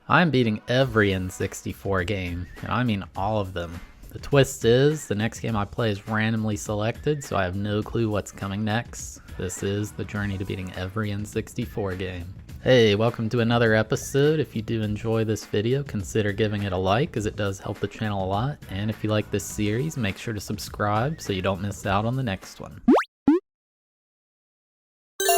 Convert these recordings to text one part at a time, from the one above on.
I'm beating every N64 game, and I mean all of them. The twist is, the next game I play is randomly selected, so I have no clue what's coming next. This is the journey to beating every N64 game. Hey, welcome to another episode. If you do enjoy this video, consider giving it a like, as it does help the channel a lot. And if you like this series, make sure to subscribe so you don't miss out on the next one.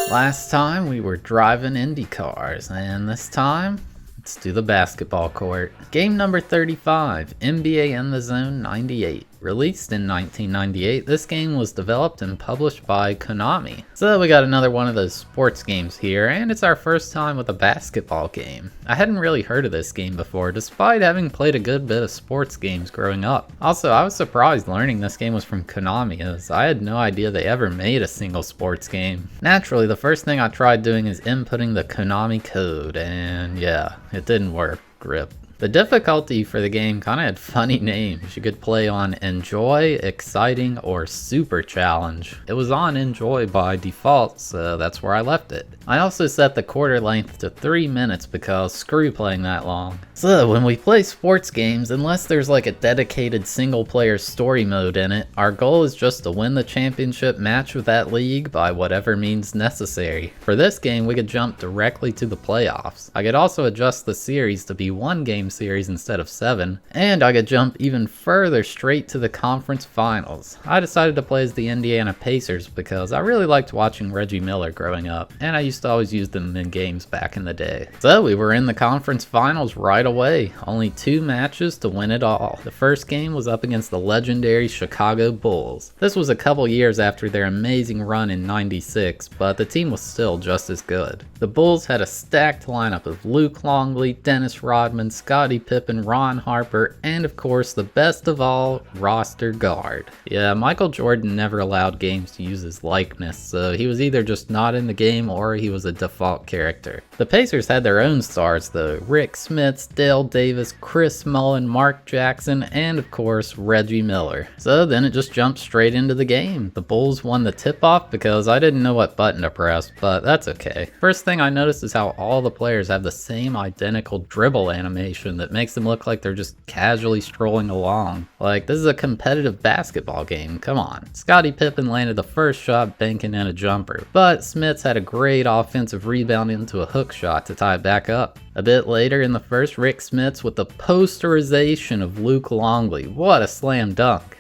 Last time we were driving Indy cars, and this time, let's do the basketball court. Game number 35, NBA in the Zone 98. Released in 1998, this game was developed and published by Konami. So we got another one of those sports games here, and it's our first time with a basketball game. I hadn't really heard of this game before, despite having played a good bit of sports games growing up. Also, I was surprised learning this game was from Konami, as I had no idea they ever made a single sports game. Naturally, the first thing I tried doing is inputting the Konami code, and yeah, it didn't work. Rip. The difficulty for the game kind of had funny names. You could play on Enjoy, Exciting, or Super Challenge. It was on Enjoy by default, so that's where I left it. I also set the quarter length to 3 minutes because screw playing that long. So when we play sports games, unless there's like a dedicated single player story mode in it, our goal is just to win the championship match with that league by whatever means necessary. For this game, we could jump directly to the playoffs. I could also adjust the series to be one game series instead of 7, and I could jump even further straight to the conference finals. I decided to play as the Indiana Pacers because I really liked watching Reggie Miller growing up, and I used to always use them in games back in the day. So we were in the conference finals right away, only 2 matches to win it all. The first game was up against the legendary Chicago Bulls. This was a couple years after their amazing run in '96, but the team was still just as good. The Bulls had a stacked lineup of Luke Longley, Dennis Rodman, Scottie Pippen, Ron Harper, and of course the best of all, roster guard. Yeah, Michael Jordan never allowed games to use his likeness, so he was either just not in the game or he was a default character. The Pacers had their own stars though: Rick Smits, Dale Davis, Chris Mullin, Mark Jackson, and of course Reggie Miller. So then it just jumped straight into the game. The Bulls won the tip-off because I didn't know what button to press, but that's okay. First thing I noticed is how all the players have the same identical dribble animation that makes them look like they're just casually strolling along. Like, this is a competitive basketball game, come on. Scottie Pippen landed the first shot banking in a jumper, but Smits had a great offensive rebound into a hook shot to tie it back up. A bit later in the first, Rick Smits with the posterization of Luke Longley. What a slam dunk.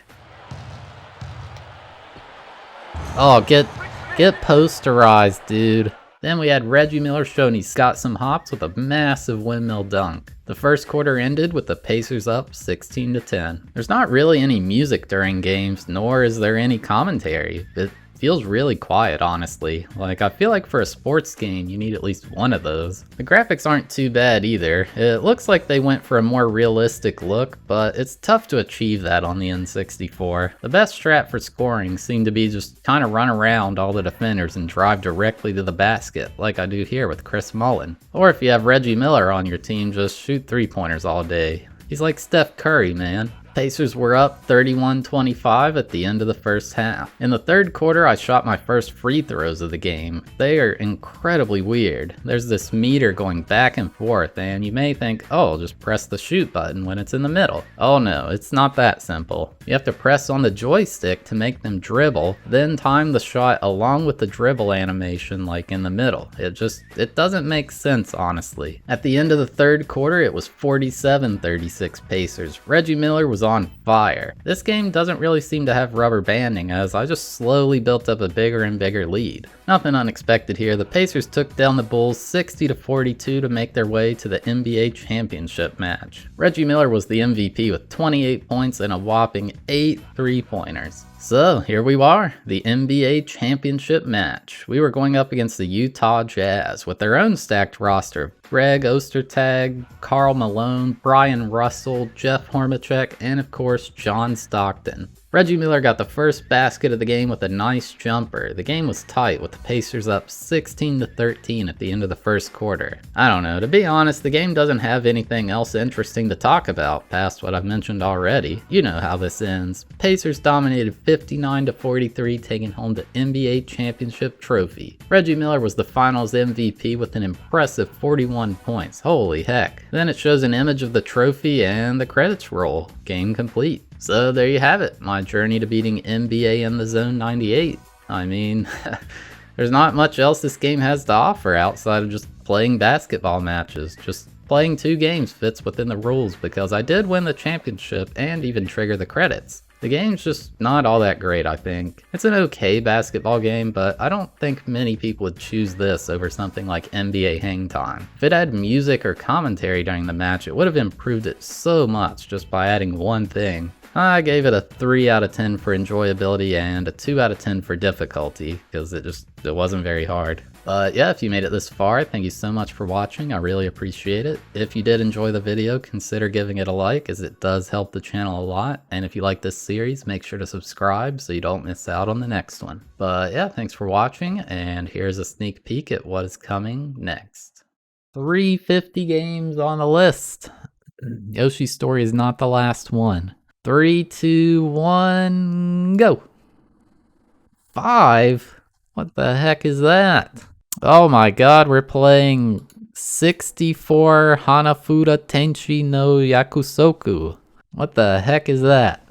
Oh, get posterized, dude. Then we had Reggie Miller showing he's got some hops with a massive windmill dunk. The first quarter ended with the Pacers up 16-10. There's not really any music during games, nor is there any commentary. It feels really quiet, honestly. Like, I feel like for a sports game, you need at least one of those. The graphics aren't too bad either. It looks like they went for a more realistic look, but it's tough to achieve that on the N64. The best strat for scoring seemed to be just kind of run around all the defenders and drive directly to the basket, like I do here with Chris Mullin. Or if you have Reggie Miller on your team, just shoot 3-pointers all day. He's like Steph Curry, man. Pacers were up 31-25 at the end of the first half. In the third quarter, I shot my first free throws of the game. They are incredibly weird. There's this meter going back and forth, and you may think, oh, just press the shoot button when it's in the middle. Oh no, it's not that simple. You have to press on the joystick to make them dribble, then time the shot along with the dribble animation like in the middle. It doesn't make sense, honestly. At the end of the third quarter, it was 47-36 Pacers. Reggie Miller was on fire. This game doesn't really seem to have rubber banding, as I just slowly built up a bigger and bigger lead. Nothing unexpected here. The Pacers took down the Bulls 60-42 to make their way to the NBA championship match. Reggie Miller was the MVP with 28 points and a whopping 8 3-pointers. So here we are, the NBA championship match. We were going up against the Utah Jazz with their own stacked roster: Greg Ostertag, Karl Malone, Brian Russell, Jeff Hornacek, and of course John Stockton. Reggie Miller got the first basket of the game with a nice jumper. The game was tight with the Pacers up 16-13 at the end of the first quarter. I don't know, to be honest, the game doesn't have anything else interesting to talk about past what I've mentioned already. You know how this ends. Pacers dominated 59-43, taking home the NBA championship trophy. Reggie Miller was the finals MVP with an impressive 41 points. Holy heck. Then it shows an image of the trophy and the credits roll. Game complete. So there you have it, my journey to beating NBA in the Zone 98. I mean, there's not much else this game has to offer outside of just playing basketball matches. Just playing 2 games fits within the rules because I did win the championship and even trigger the credits. The game's just not all that great, I think. It's an okay basketball game, but I don't think many people would choose this over something like NBA Hang Time. If it had music or commentary during the match, it would have improved it so much just by adding one thing. I gave it a 3 out of 10 for enjoyability and a 2 out of 10 for difficulty, because it wasn't very hard. But yeah, if you made it this far, thank you so much for watching. I really appreciate it. If you did enjoy the video, consider giving it a like, as it does help the channel a lot. And if you like this series, make sure to subscribe so you don't miss out on the next one. But yeah, thanks for watching, and here's a sneak peek at what is coming next. 350 games on the list. Yoshi's Story is not the last one. 3, 2, 1, go! 5? What the heck is that? Oh my god, we're playing 64 Hanafuda Tenshi no Yakusoku. What the heck is that?